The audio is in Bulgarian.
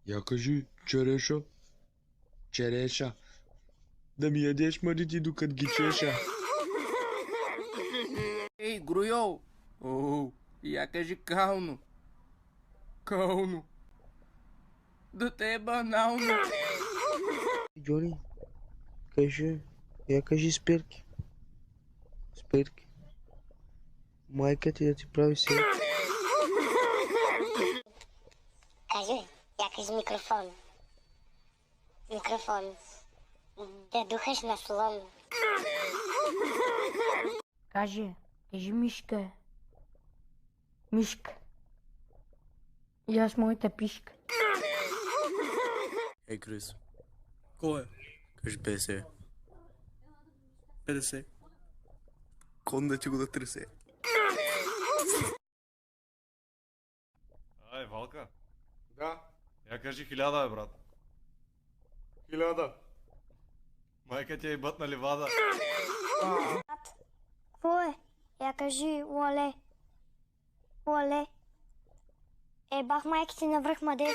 Я кажи, череша. Череша. Да ми ядеш мъдите, докато ги чеша. Ей, Груйол! О, я кажи кално. Кално. Да те е банално. Джони, кажи спирки. Спирки. Майка ти да ти прави селки. Кажи, я кажи микрофон. Микрофон. Да духаш на слон. Кажи мишка. Мишка. И аз моята пишка. Ей, Крис, Кой е? кажи 50. 50. Кон да ти го да тресе. Ай, Валка, Да, я кажи 1000, бе, брат. 1000. Майка ти е бътна ливада. Какво е? Я кажи, оле. Оле. Е, бах майка ти навръх, маде.